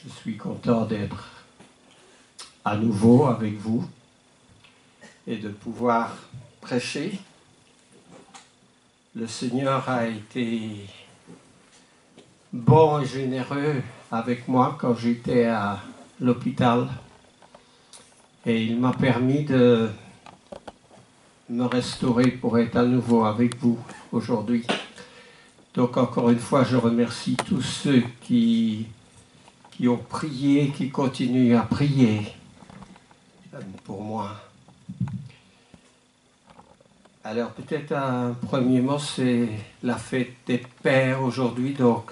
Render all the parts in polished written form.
Je suis content d'être à nouveau avec vous et de pouvoir prêcher. Le Seigneur a été bon et généreux avec moi quand j'étais à l'hôpital et il m'a permis de me restaurer pour être à nouveau avec vous aujourd'hui. Donc encore une fois, je remercie tous ceux qui ont prié, qui continuent à prier pour moi. Alors peut-être un premier mot, c'est la fête des pères aujourd'hui, donc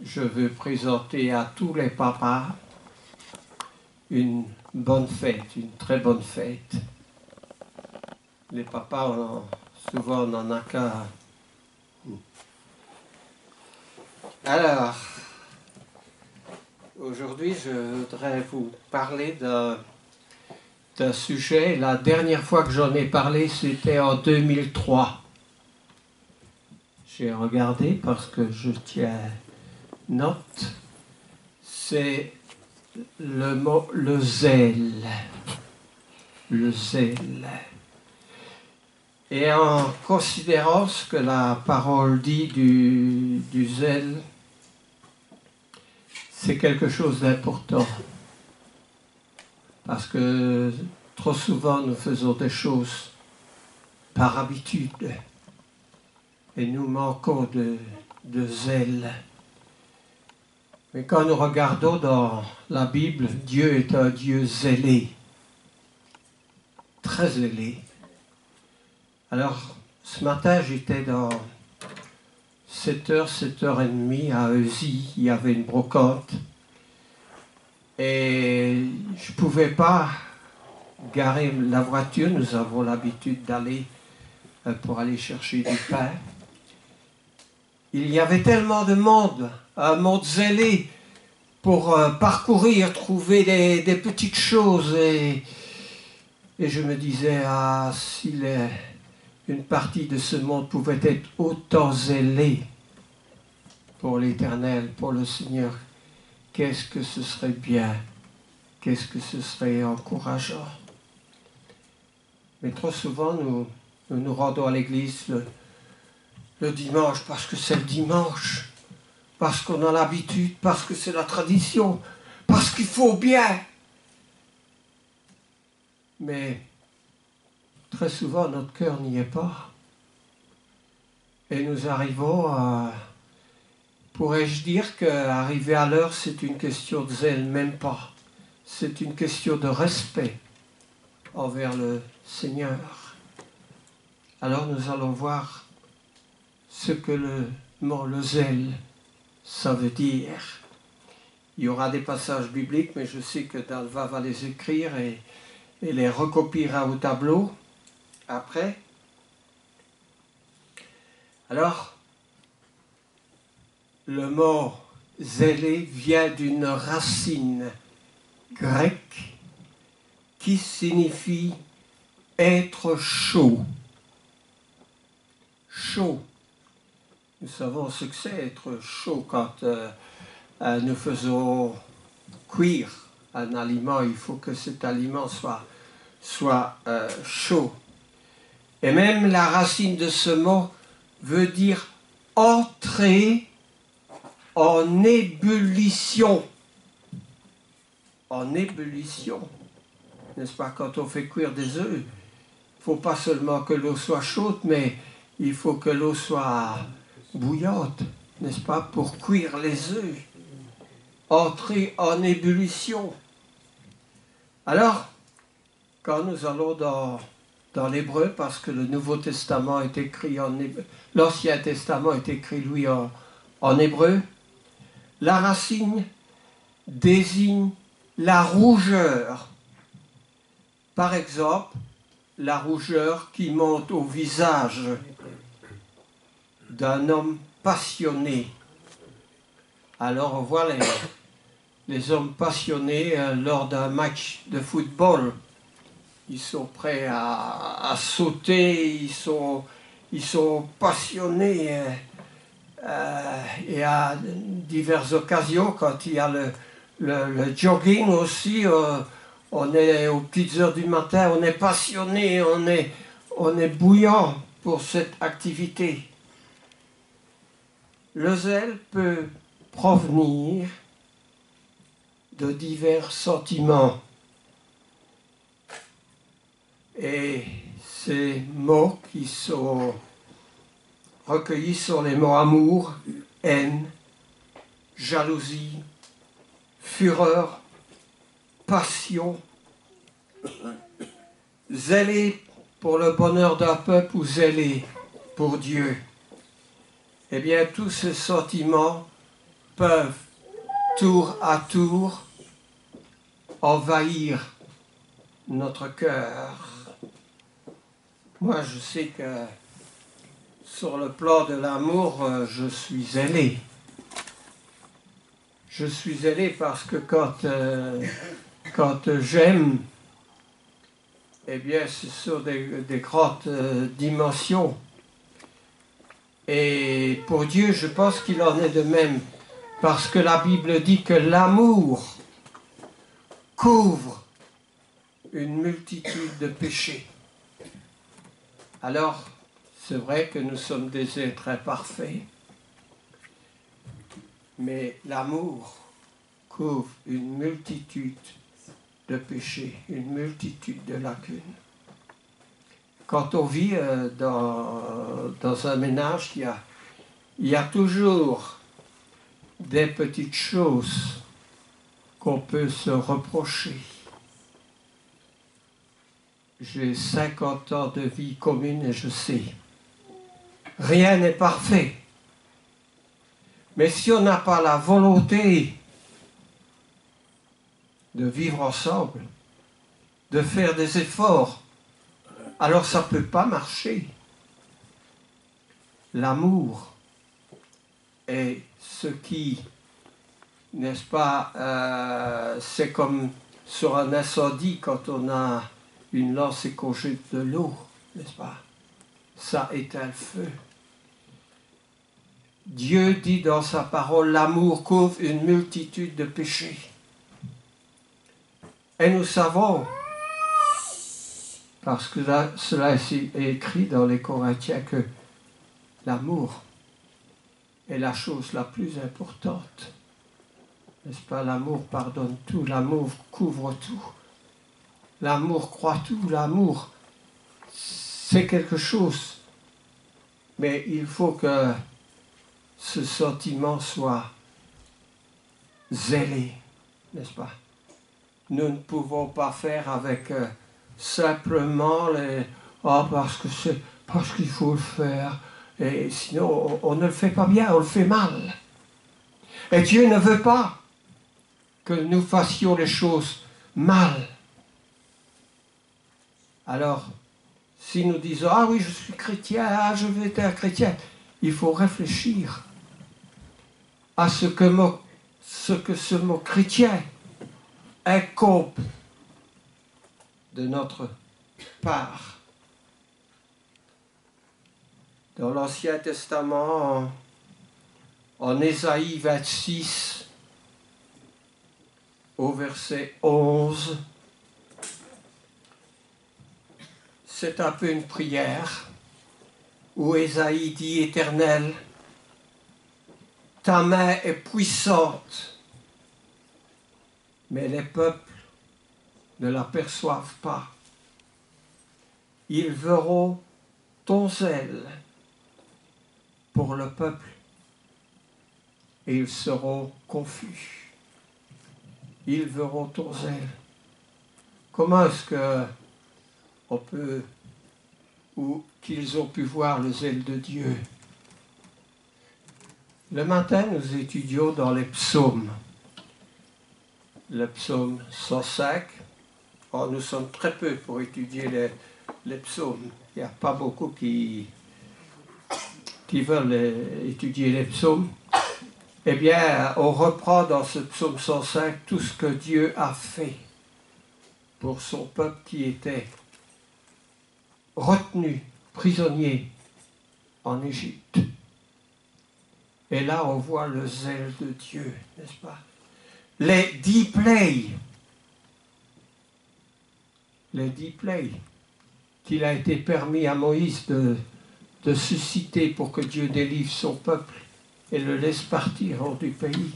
je veux présenter à tous les papas une bonne fête, une très bonne fête. Les papas, souvent on n'en a qu'un. Alors, aujourd'hui je voudrais vous parler d'un sujet. La dernière fois que j'en ai parlé, c'était en 2003. J'ai regardé parce que je tiens note. C'est le mot, le zèle. Le zèle. Et en considérant ce que la parole dit du zèle, c'est quelque chose d'important. Parce que trop souvent nous faisons des choses par habitude et nous manquons de zèle. Mais quand nous regardons dans la Bible, Dieu est un Dieu zélé, très zélé. Alors, ce matin, j'étais dans 7h, 7h30 à Eusie, il y avait une brocante. Et je ne pouvais pas garer la voiture, nous avons l'habitude d'aller pour aller chercher du pain. Il y avait tellement de monde, un monde zélé pour parcourir, trouver des petites choses. Et je me disais, ah, si une partie de ce monde pouvait être autant zélée pour l'Éternel, pour le Seigneur, qu'est-ce que ce serait bien, qu'est-ce que ce serait encourageant. Mais trop souvent, nous rendons à l'église le dimanche parce que c'est le dimanche, parce qu'on a l'habitude, parce que c'est la tradition, parce qu'il faut bien. Mais très souvent, notre cœur n'y est pas. Et nous arrivons à... Pourrais-je dire qu'arriver à l'heure, c'est une question de zèle, même pas. C'est une question de respect envers le Seigneur. Alors nous allons voir ce que le mot le zèle, ça veut dire. Il y aura des passages bibliques, mais je sais que Dalva va les écrire et les recopiera au tableau après. Alors, le mot zélé vient d'une racine grecque qui signifie être chaud. Chaud. Nous savons ce que c'est être chaud quand nous faisons cuire un aliment. Il faut que cet aliment soit chaud. Et même la racine de ce mot veut dire entrer en ébullition. En ébullition. N'est-ce pas, quand on fait cuire des œufs, il ne faut pas seulement que l'eau soit chaude, mais il faut que l'eau soit bouillante, n'est-ce pas, pour cuire les œufs. Entrer en ébullition. Alors, quand nous allons dans l'hébreu, parce que le Nouveau Testament est écrit en hébreu, l'Ancien Testament est écrit, lui, en hébreu, la racine désigne la rougeur. Par exemple, la rougeur qui monte au visage d'un homme passionné. Alors on voit les hommes passionnés lors d'un match de football. Ils sont prêts à sauter, ils sont passionnés et à diverses occasions, quand il y a le jogging aussi, on est aux petites heures du matin, on est passionné, on est bouillant pour cette activité. Le zèle peut provenir de divers sentiments. Et ces mots qui sont recueillis sont les mots amour, haine, jalousie, fureur, passion, zélé pour le bonheur d'un peuple ou zélé pour Dieu. Eh bien, tous ces sentiments peuvent, tour à tour, envahir notre cœur. Moi, je sais que sur le plan de l'amour, je suis zélé. Je suis zélé parce que quand j'aime, eh bien, c'est sur des grandes dimensions. Et pour Dieu, je pense qu'il en est de même, parce que la Bible dit que l'amour couvre une multitude de péchés. Alors, c'est vrai que nous sommes des êtres imparfaits, mais l'amour couvre une multitude de péchés, une multitude de lacunes. Quand on vit dans un ménage, il y a toujours des petites choses qu'on peut se reprocher. J'ai 50 ans de vie commune et je sais, rien n'est parfait. Mais si on n'a pas la volonté de vivre ensemble, de faire des efforts, alors ça ne peut pas marcher. L'amour est ce qui, n'est-ce pas, c'est comme sur un incendie quand on a une lance et qu'on jette de l'eau, n'est-ce pas? Ça éteint le feu. Dieu dit dans sa parole, l'amour couvre une multitude de péchés. Et nous savons, parce que là, cela est écrit dans les Corinthiens, que l'amour est la chose la plus importante. N'est-ce pas? L'amour pardonne tout, l'amour couvre tout. L'amour croit tout, l'amour, c'est quelque chose. Mais il faut que ce sentiment soit zélé, n'est-ce pas? Nous ne pouvons pas faire avec simplement les « Ah, parce qu'il faut le faire ». Et sinon, on ne le fait pas bien, on le fait mal. Et Dieu ne veut pas que nous fassions les choses mal. Alors, si nous disons « Ah oui, je suis chrétien, ah, je veux être un chrétien », il faut réfléchir à ce que ce mot chrétien incombe de notre part. Dans l'Ancien Testament, en Ésaïe 26, au verset 11, c'est un peu une prière où Ésaïe dit « Éternel, ta main est puissante, mais les peuples ne l'aperçoivent pas. Ils verront ton zèle pour le peuple et ils seront confus. Ils verront ton zèle. » Comment est-ce qu'on peut, ou qu'ils ont pu voir le zèle de Dieu? Le matin, nous étudions dans les psaumes. Le psaume 105. Oh, nous sommes très peu pour étudier les psaumes. Il n'y a pas beaucoup qui veulent étudier les psaumes. Eh bien, on reprend dans ce psaume 105 tout ce que Dieu a fait pour son peuple qui était retenu, prisonnier en Égypte. Et là, on voit le zèle de Dieu, n'est-ce pas? Les 10 plaies. Les 10 plaies qu'il a été permis à Moïse de susciter pour que Dieu délivre son peuple et le laisse partir hors du pays.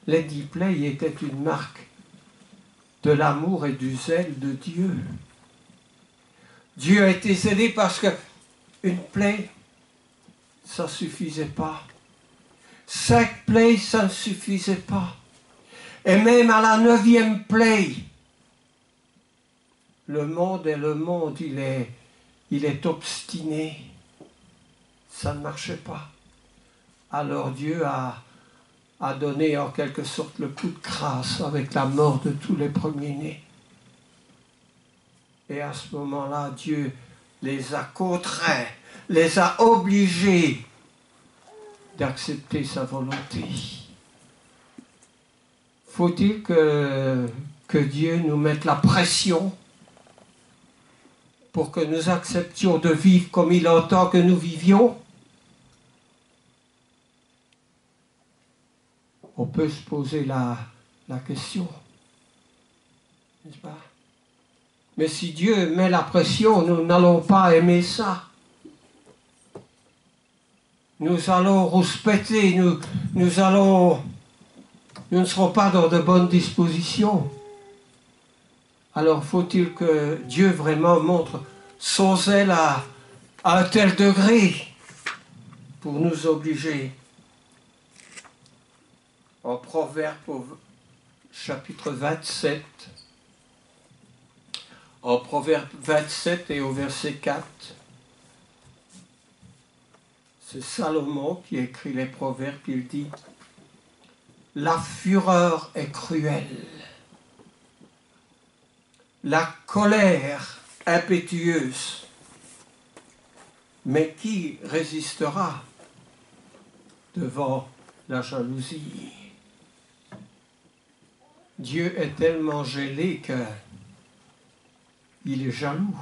Les 10 plaies étaient une marque de l'amour et du zèle de Dieu. Dieu a été zélé parce qu'une plaie, ça ne suffisait pas. 5 plaies, ça ne suffisait pas. Et même à la 9e plaie, le monde, il est obstiné. Ça ne marchait pas. Alors Dieu a donné en quelque sorte le coup de grâce avec la mort de tous les premiers-nés. Et à ce moment-là, Dieu les a contraints, les a obligés d'accepter sa volonté. Faut-il que Dieu nous mette la pression pour que nous acceptions de vivre comme il entend que nous vivions? On peut se poser la question, n'est-ce pas? Mais si Dieu met la pression, nous n'allons pas aimer ça. Nous allons rouspéter, nous ne serons pas dans de bonnes dispositions. Alors faut-il que Dieu vraiment montre son zèle à un tel degré pour nous obliger. En Proverbe au chapitre 27, en Proverbe 27 et au verset 4, c'est Salomon qui écrit les Proverbes, il dit « La fureur est cruelle, la colère impétueuse, mais qui résistera devant la jalousie ?» Dieu est tellement gêné qu'il est jaloux.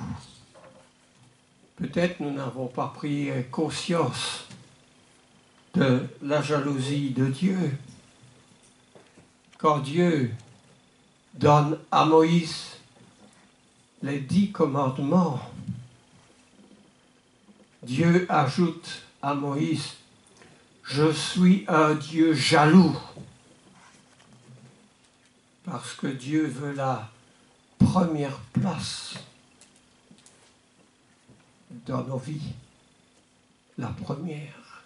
Peut-être nous n'avons pas pris conscience de la jalousie de Dieu. Quand Dieu donne à Moïse les 10 commandements, Dieu ajoute à Moïse « Je suis un Dieu jaloux ». Parce que Dieu veut la première place dans nos vies. La première.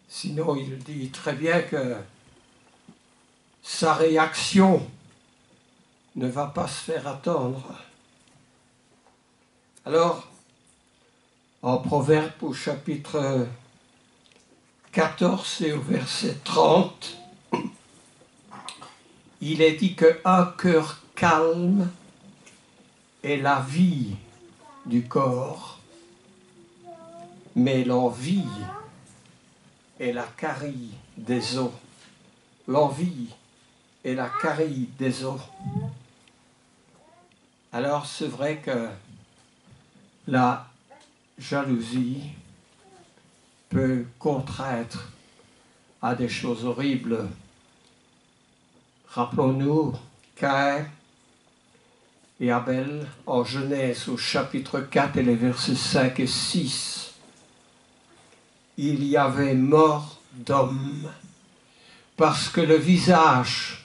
Sinon, il dit très bien que sa réaction ne va pas se faire attendre. Alors, en Proverbe au chapitre 14 et au verset 30, il est dit qu'un cœur calme est la vie du corps, mais l'envie est la carie des os. L'envie est la carie des os. Alors c'est vrai que la jalousie peut contraindre à des choses horribles. Rappelons-nous Caïn et Abel en Genèse au chapitre 4 et les versets 5 et 6. Il y avait mort d'homme parce que le visage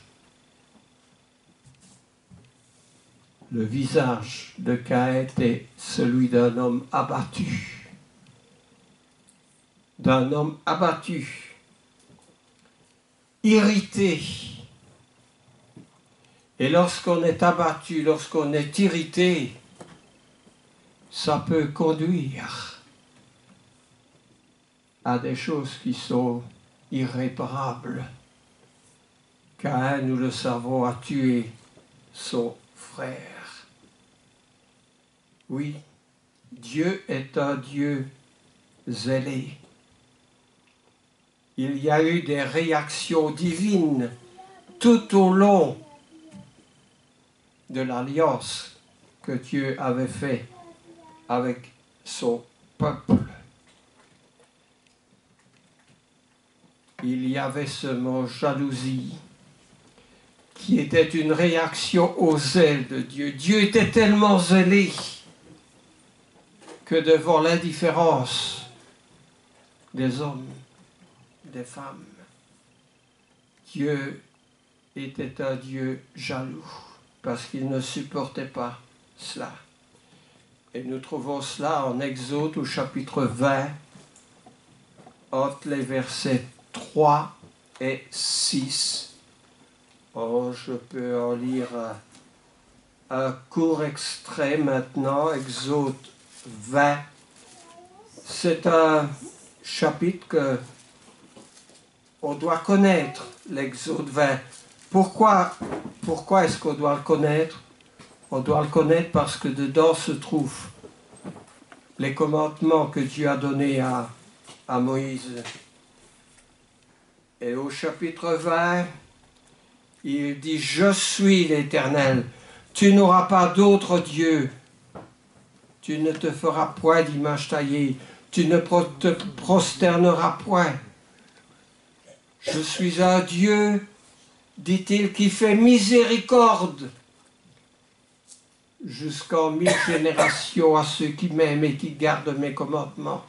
de Caïn était celui d'un homme abattu. D'un homme abattu, irrité. Et lorsqu'on est abattu, lorsqu'on est irrité, ça peut conduire à des choses qui sont irréparables. Caïn, nous le savons, a tué son frère. Oui, Dieu est un Dieu zélé. Il y a eu des réactions divines tout au long de l'alliance que Dieu avait faite avec son peuple. il y avait ce mot jalousie, qui était une réaction au zèle de Dieu. Dieu était tellement zélé que devant l'indifférence des hommes, des femmes, Dieu était un Dieu jaloux, parce qu'il ne supportait pas cela. Et nous trouvons cela en Exode au chapitre 20, entre les versets 3 et 6. Oh, je peux en lire un court extrait maintenant, Exode 20. C'est un chapitre que on doit connaître, l'Exode 20. Pourquoi est-ce qu'on doit le connaître? On doit le connaître parce que dedans se trouvent les commandements que Dieu a donnés à Moïse. Et au chapitre 20, il dit « Je suis l'Éternel, tu n'auras pas d'autre Dieu, tu ne te feras point d'image taillée, tu ne te prosterneras point. Je suis un Dieu, dit-il, qui fait miséricorde jusqu'en 1000 générations à ceux qui m'aiment et qui gardent mes commandements. »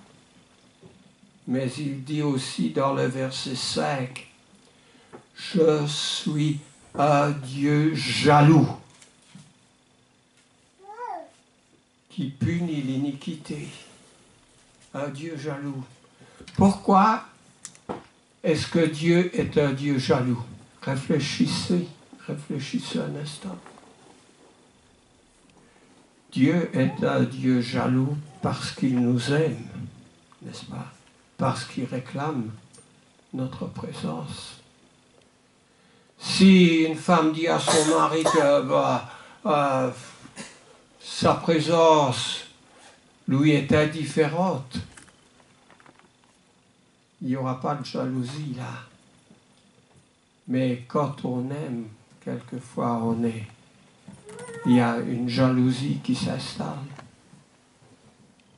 Mais il dit aussi dans le verset 5, « Je suis un Dieu jaloux, qui punit l'iniquité. » Un Dieu jaloux. Pourquoi est-ce que Dieu est un Dieu jaloux? Réfléchissez un instant. Dieu est un Dieu jaloux parce qu'il nous aime, n'est-ce pas? Parce qu'il réclame notre présence. Si une femme dit à son mari que sa présence lui est indifférente, il n'y aura pas de jalousie là. Mais quand on aime, quelquefois il y a une jalousie qui s'installe.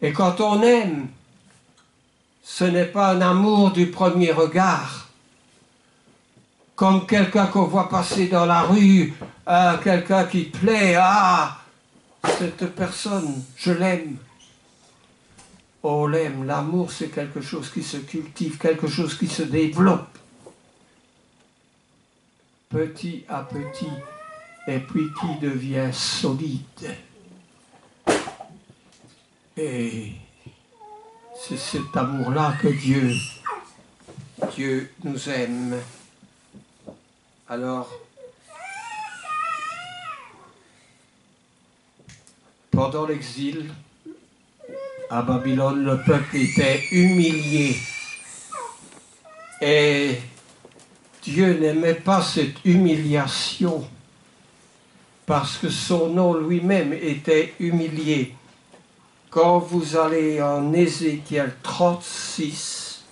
Et quand on aime, ce n'est pas un amour du premier regard. Comme quelqu'un qu'on voit passer dans la rue, quelqu'un qui plaît, cette personne, je l'aime. On l'aime. L'amour, c'est quelque chose qui se cultive, quelque chose qui se développe. Petit à petit, et puis qui devient solide. Et c'est cet amour-là que Dieu nous aime. Alors, pendant l'exil, à Babylone, le peuple était humilié. Et Dieu n'aimait pas cette humiliation parce que son nom lui-même était humilié. Quand vous allez en Ézéchiel 36,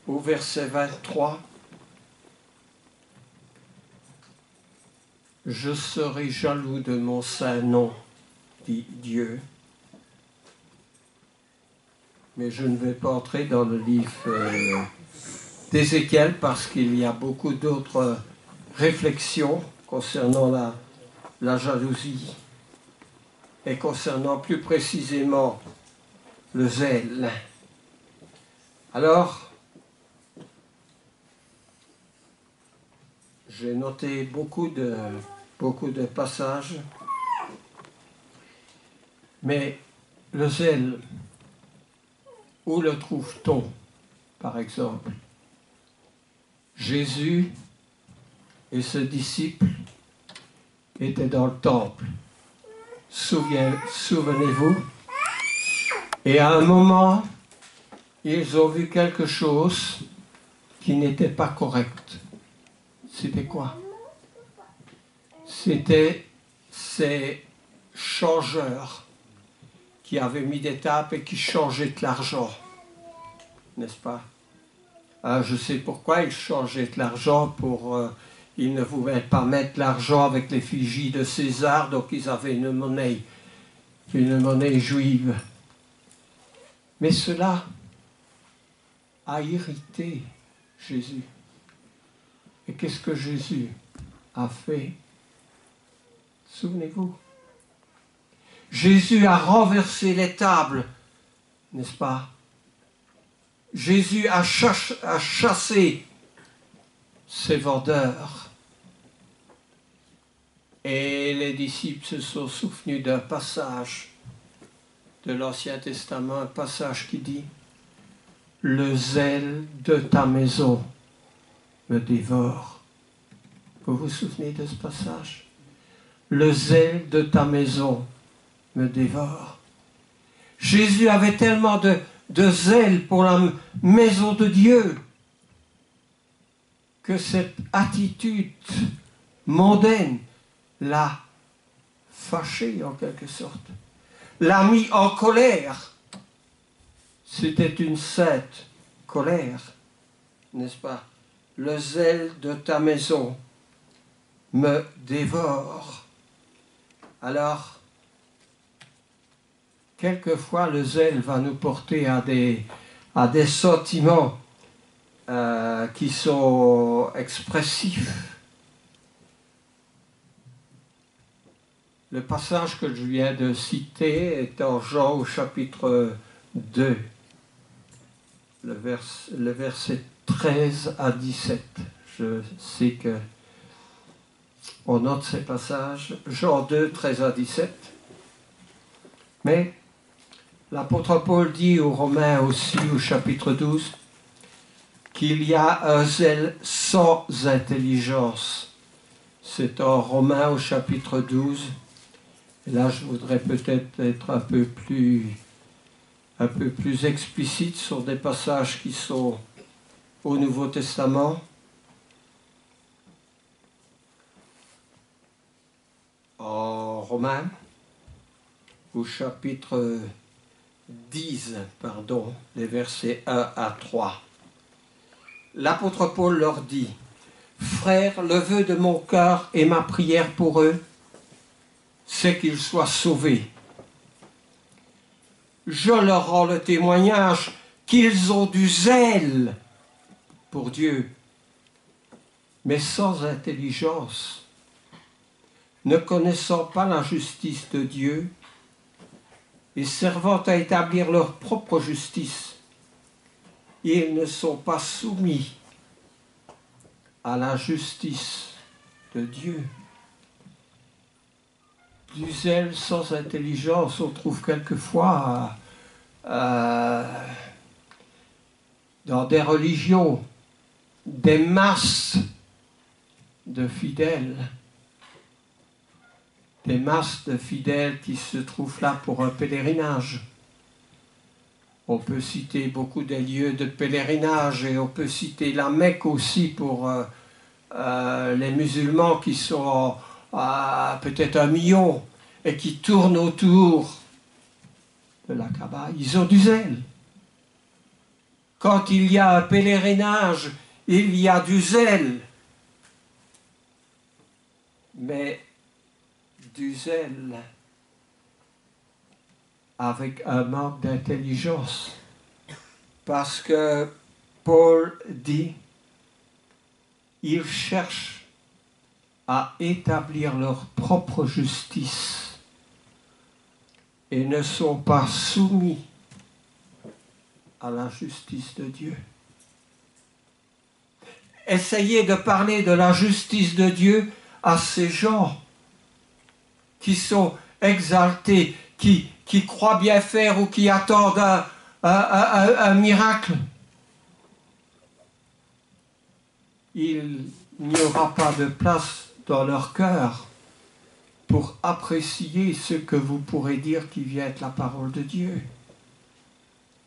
au verset 23, « Je serai jaloux de mon saint nom, dit Dieu. » Mais je ne vais pas entrer dans le livre d'Ézéchiel parce qu'il y a beaucoup d'autres réflexions concernant la jalousie et concernant plus précisément le zèle. Alors, j'ai noté beaucoup de passages, mais le zèle, où le trouve-t-on, par exemple? Jésus et ses disciples étaient dans le temple. Souvenez-vous. Et à un moment, ils ont vu quelque chose qui n'était pas correct. C'était quoi? C'était ces changeurs qui avaient mis des tables et qui changeaient de l'argent. N'est-ce pas? Je sais pourquoi ils changeaient de l'argent ils ne pouvaient pas mettre l'argent avec l'effigie de César, donc ils avaient une monnaie juive. Mais cela a irrité Jésus. Et qu'est-ce que Jésus a fait? Souvenez-vous. Jésus a renversé les tables, n'est-ce pas? Jésus a chassé ces vendeurs. Et les disciples se sont souvenus d'un passage de l'Ancien Testament, un passage qui dit « Le zèle de ta maison me dévore ». Vous vous souvenez de ce passage? « Le zèle de ta maison me dévore ». Jésus avait tellement de zèle pour la maison de Dieu que cette attitude mondaine l'a fâché en quelque sorte, l'a mis en colère. C'était une sainte colère, n'est-ce pas? Le zèle de ta maison me dévore. Alors, quelquefois le zèle va nous porter à des sentiments qui sont expressifs. Le passage que je viens de citer est en Jean au chapitre 2, le verset 13 à 17. Je sais que on note ces passages, Jean 2, 13 à 17. Mais l'apôtre Paul dit aux Romains aussi au chapitre 12 qu'il y a un zèle sans intelligence. C'est en Romains au chapitre 12. Et là, je voudrais peut-être être un peu plus explicite sur des passages qui sont au Nouveau Testament. En Romains, au chapitre 10, les versets 1 à 3. L'apôtre Paul leur dit « Frères, le vœu de mon cœur et ma prière pour eux, c'est qu'ils soient sauvés. Je leur rends le témoignage qu'ils ont du zèle pour Dieu, mais sans intelligence, ne connaissant pas la justice de Dieu et servant à établir leur propre justice. Ils ne sont pas soumis à la justice de Dieu. » Du zèle sans intelligence, on trouve quelquefois dans des religions des masses de fidèles. Des masses de fidèles qui se trouvent là pour un pèlerinage. On peut citer beaucoup des lieux de pèlerinage et on peut citer la Mecque aussi pour les musulmans qui sont peut-être 1 million et qui tournent autour de la Kaaba. Ils ont du zèle. Quand il y a un pèlerinage, il y a du zèle. Mais du zèle avec un manque d'intelligence. Parce que Paul dit, ils cherchent à établir leur propre justice et ne sont pas soumis à la justice de Dieu. Essayez de parler de la justice de Dieu à ces gens qui sont exaltés, qui croient bien faire ou qui attendent un miracle. Il n'y aura pas de place dans leur cœur pour apprécier ce que vous pourrez dire qui vient être la parole de Dieu.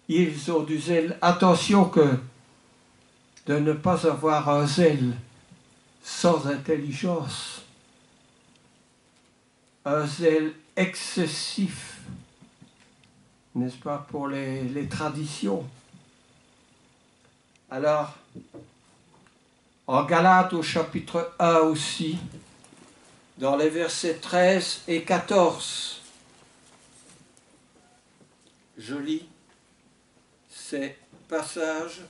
Ils ont du zèle. Attention que de ne pas avoir un zèle sans intelligence, un zèle excessif, n'est-ce pas, pour les traditions. Alors, en Galates au chapitre 1 aussi, dans les versets 13 et 14, je lis ces passages.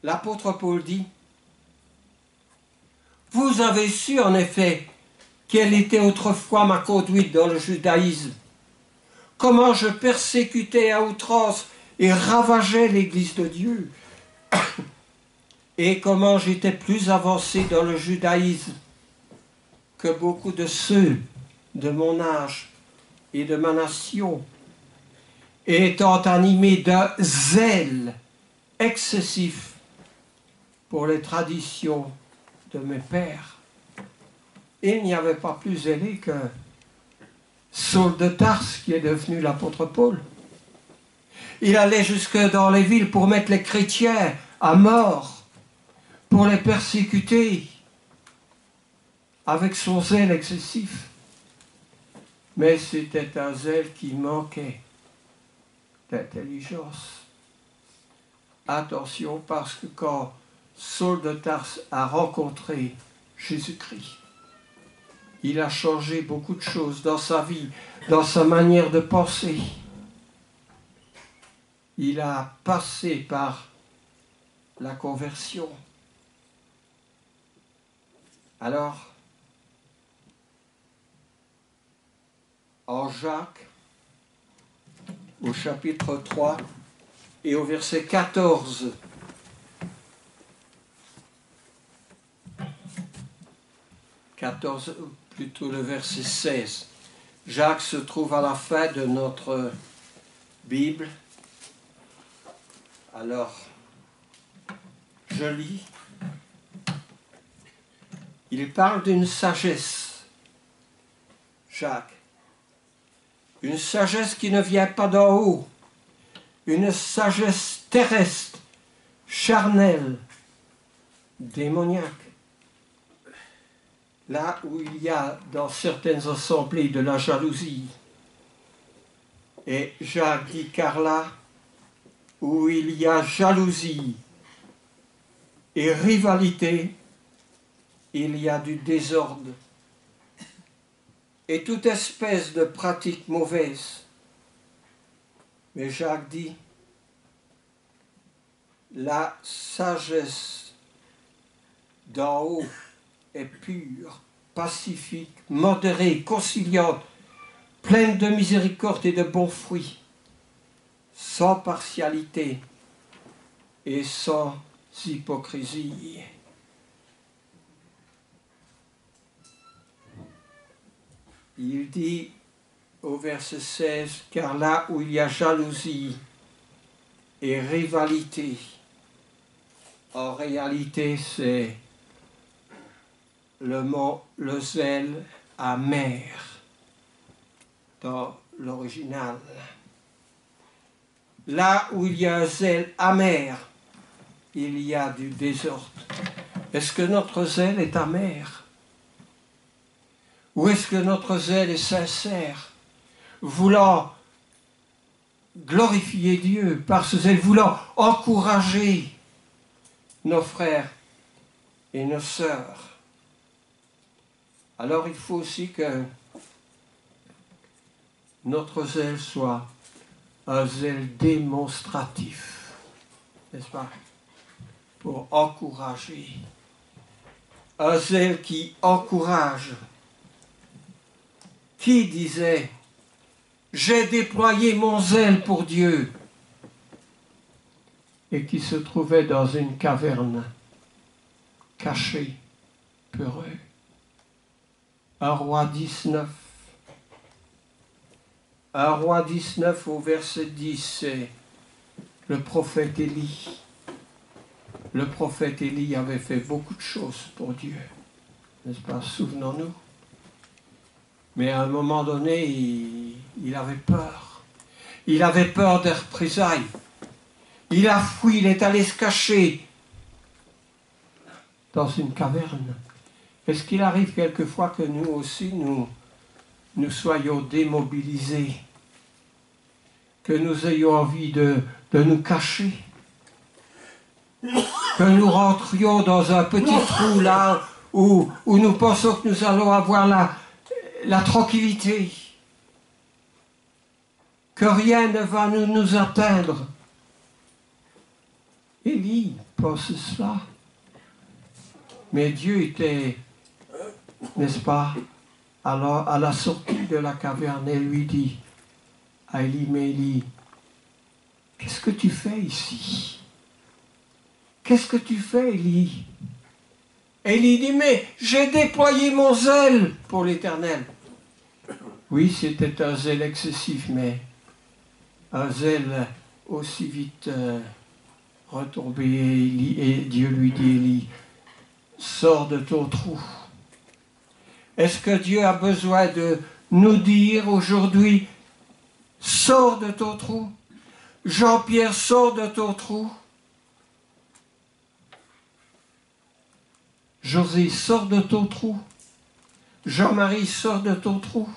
l'apôtre Paul dit, « Vous avez su en effet quelle était autrefois ma conduite dans le judaïsme, comment je persécutais à outrance et ravageais l'Église de Dieu, et comment j'étais plus avancé dans le judaïsme que beaucoup de ceux de mon âge et de ma nation, étant animé d'un zèle excessif pour les traditions de mes pères. » Il n'y avait pas plus zélé que Saul de Tarse qui est devenu l'apôtre Paul. Il allait jusque dans les villes pour mettre les chrétiens à mort, pour les persécuter avec son zèle excessif. Mais c'était un zèle qui manquait d'intelligence. Attention, parce que quand Saul de Tarse a rencontré Jésus-Christ, il a changé beaucoup de choses dans sa vie, dans sa manière de penser. Il a passé par la conversion. Alors, en Jacques, au chapitre 3 et au verset 14, plutôt le verset 16. Jacques se trouve à la fin de notre Bible. Alors, je lis. Il parle d'une sagesse, Jacques. Une sagesse qui ne vient pas d'en haut. Une sagesse terrestre, charnelle, démoniaque. Là où il y a dans certaines assemblées de la jalousie. Et Jacques dit, car là où il y a jalousie et rivalité, il y a du désordre et toute espèce de pratique mauvaise. Mais Jacques dit, la sagesse d'en haut est pure, pacifique, modérée, conciliante, pleine de miséricorde et de bons fruits, sans partialité et sans hypocrisie. Il dit au verset 16, car là où il y a jalousie et rivalité, en réalité c'est le zèle amer dans l'original. Là où il y a un zèle amer, il y a du désordre. Est-ce que notre zèle est amer? Ou est-ce que notre zèle est sincère, voulant glorifier Dieu par ce zèle, voulant encourager nos frères et nos sœurs? Alors il faut aussi que notre zèle soit un zèle démonstratif, n'est-ce pas? Pour encourager. Un zèle qui encourage. Qui disait « J'ai déployé mon zèle pour Dieu » et qui se trouvait dans une caverne, caché, peureux. 1 Roi 19. 1 Roi 19 au verset 10, c'est le prophète Élie. Le prophète Élie avait fait beaucoup de choses pour Dieu, n'est-ce pas? Souvenons-nous. Mais à un moment donné, il avait peur. Il avait peur des représailles. Il a fui, il est allé se cacher dans une caverne. Est-ce qu'il arrive quelquefois que nous aussi, nous soyons démobilisés, que nous ayons envie de nous cacher, que nous rentrions dans un petit trou là où nous pensons que nous allons avoir la tranquillité, que rien ne va nous atteindre? Élie pensé cela. Mais Dieu était, n'est-ce pas, alors à la sortie de la caverne, elle lui dit à Élie, mais Élie, qu'est-ce que tu fais ici? Qu'est-ce que tu fais, Élie? Élie dit, mais j'ai déployé mon zèle pour l'Éternel. Oui, c'était un zèle excessif, mais un zèle aussi vite retombé. Et Dieu lui dit, Élie, sors de ton trou. Est-ce que Dieu a besoin de nous dire aujourd'hui, sors de ton trou? Jean-Pierre, sors de ton trou. José, sors de ton trou. Jean-Marie, sors de ton trou.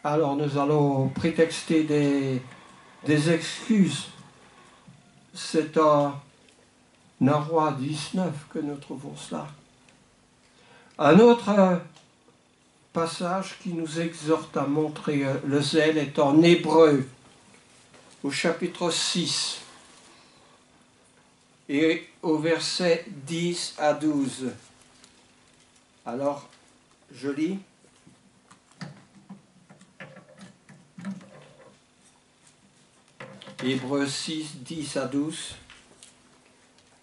Alors nous allons prétexter des excuses. C'est en Roi 19 que nous trouvons cela. Un autre passage qui nous exhorte à montrer le zèle est en Hébreu, au chapitre 6, et au verset 10 à 12. Alors, je lis. Hébreux 6, 10 à 12.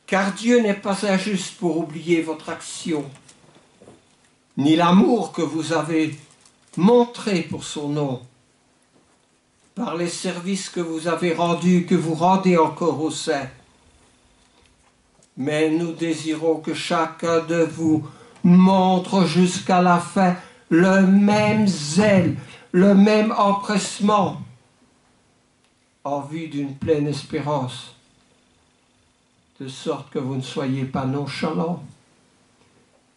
Car Dieu n'est pas injuste pour oublier votre action, ni l'amour que vous avez montré pour son nom, par les services que vous avez rendus, que vous rendez encore aux saints. Mais nous désirons que chacun de vous montre jusqu'à la fin le même zèle, le même empressement, en vue d'une pleine espérance, de sorte que vous ne soyez pas nonchalants,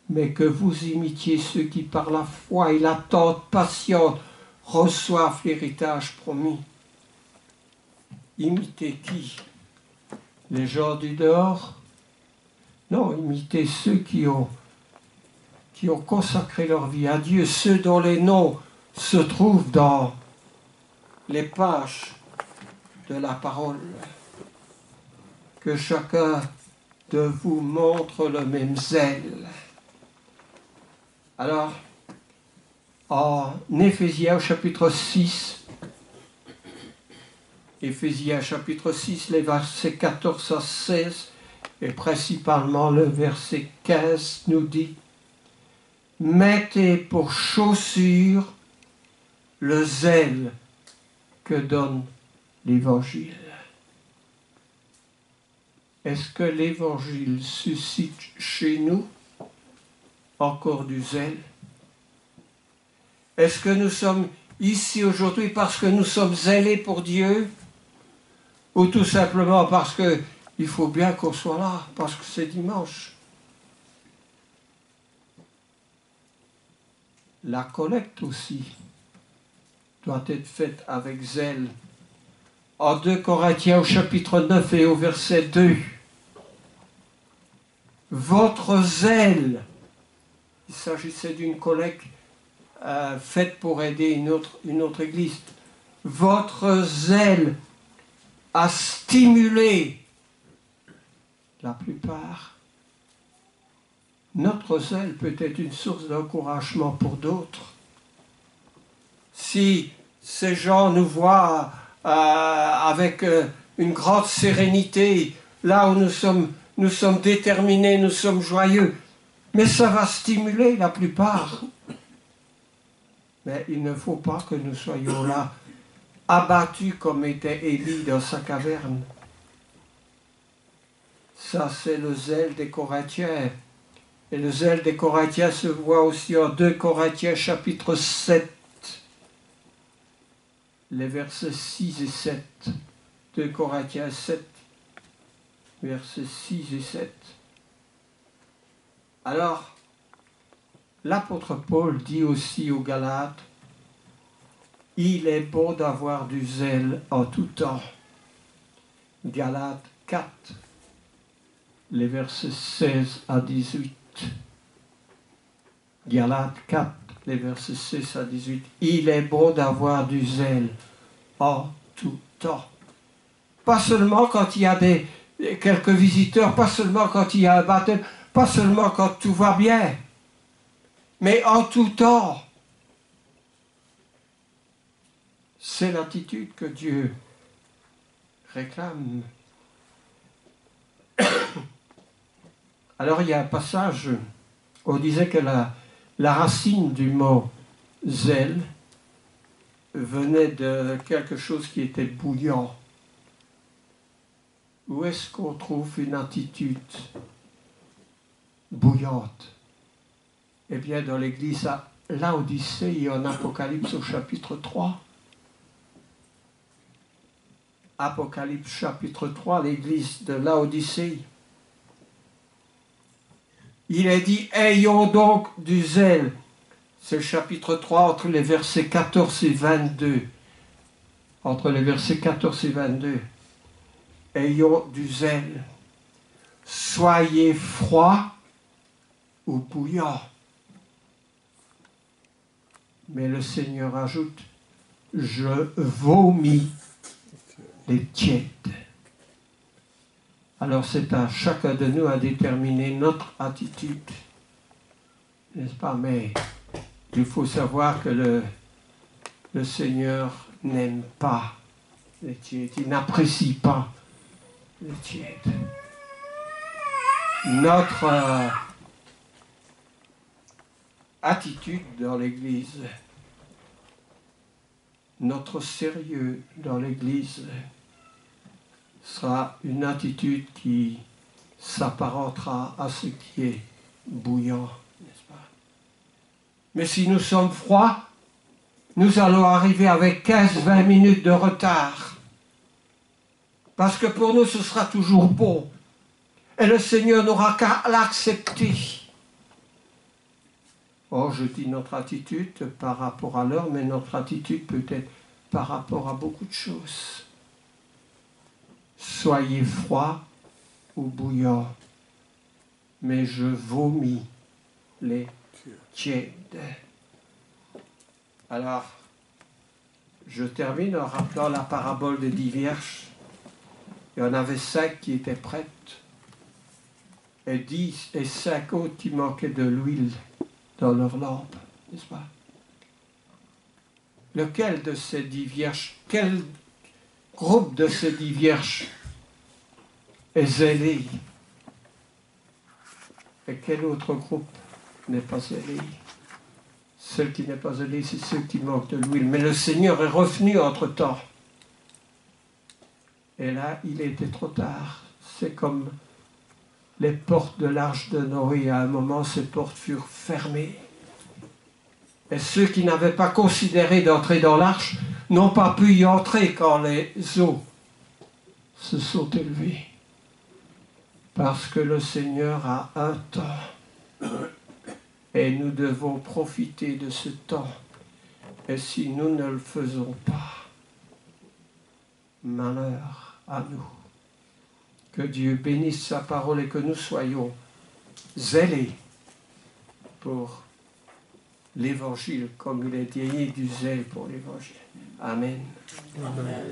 mais que vous imitiez ceux qui par la foi et l'attente patiente reçoivent l'héritage promis. Imitez qui? Les gens du dehors? Non, imitez ceux qui ont consacré leur vie à Dieu, ceux dont les noms se trouvent dans les pages de la parole. Que chacun de vous montre le même zèle. Alors, en Éphésiens chapitre 6, Éphésiens chapitre 6, les versets 14 à 16, et principalement le verset 15 nous dit: mettez pour chaussure le zèle que donne l'Évangile. Est-ce que l'Évangile suscite chez nous encore du zèle? Est-ce que nous sommes ici aujourd'hui parce que nous sommes zélés pour Dieu, ou tout simplement parce qu'il faut bien qu'on soit là, parce que c'est dimanche? La collecte aussi doit être faite avec zèle. En 2 Corinthiens au chapitre 9 et au verset 2, votre zèle, il s'agissait d'une collecte faite pour aider une autre église, votre zèle a stimulé la plupart. Notre zèle peut être une source d'encouragement pour d'autres. Si ces gens nous voient avec une grande sérénité, là où nous sommes déterminés, nous sommes joyeux, mais ça va stimuler la plupart. Mais il ne faut pas que nous soyons là, abattus comme était Élie dans sa caverne. Ça, c'est le zèle des Corinthiens. Et le zèle des Corinthiens se voit aussi en 2 Corinthiens chapitre 7, les versets 6 et 7. 2 Corinthiens 7, versets 6 et 7. Alors, l'apôtre Paul dit aussi aux Galates: il est bon d'avoir du zèle en tout temps. Galates 4, les versets 16 à 18. Galates 4, les versets 16 à 18. Il est bon d'avoir du zèle en tout temps. Pas seulement quand il y a quelques visiteurs, pas seulement quand il y a un baptême, pas seulement quand tout va bien, mais en tout temps. C'est l'attitude que Dieu réclame. Alors il y a un passage, on disait que la racine du mot zèle venait de quelque chose qui était bouillant. Où est-ce qu'on trouve une attitude bouillante? Eh bien, dans l'église à Laodicée et en Apocalypse au chapitre 3. Apocalypse chapitre 3, l'église de Laodicée. Il est dit, ayons donc du zèle. C'est le chapitre 3 entre les versets 14 et 22. Entre les versets 14 et 22. Ayons du zèle. Soyez froid ou bouillant. Mais le Seigneur ajoute, je vomis les tièdes. Alors c'est à chacun de nous à déterminer notre attitude, n'est-ce pas? Mais il faut savoir que le Seigneur n'aime pas les tièdes, il n'apprécie pas les tièdes. Notre attitude dans l'Église, notre sérieux dans l'Église sera une attitude qui s'apparentera à ce qui est bouillant, n'est-ce pas? Mais si nous sommes froids, nous allons arriver avec 15-20 minutes de retard. Parce que pour nous, ce sera toujours bon. Et le Seigneur n'aura qu'à l'accepter. Oh, je dis notre attitude par rapport à l'heure, mais notre attitude peut être par rapport à beaucoup de choses. Soyez froid ou bouillant, mais je vomis les tièdes. Alors, je termine en rappelant la parabole des 10 vierges. Il y en avait 5 qui étaient prêtes, et 10 et 5 autres qui manquaient de l'huile dans leur lampe, n'est-ce pas? Lequel de ces 10 vierges, quel groupe de ces 10 vierges est zélé? Et quel autre groupe n'est pas zélé? Ceux qui n'est pas zélé, c'est ceux qui manquent de l'huile. Mais le Seigneur est revenu entre-temps. Et là, il était trop tard. C'est comme les portes de l'arche de Noé. À un moment, ces portes furent fermées. Et ceux qui n'avaient pas considéré d'entrer dans l'arche n'ont pas pu y entrer quand les eaux se sont élevées. Parce que le Seigneur a un temps. Et nous devons profiter de ce temps. Et si nous ne le faisons pas, malheur à nous. Que Dieu bénisse sa parole et que nous soyons zélés pour l'Évangile, comme il est dit, du zèle pour l'Évangile. Amen. Amen.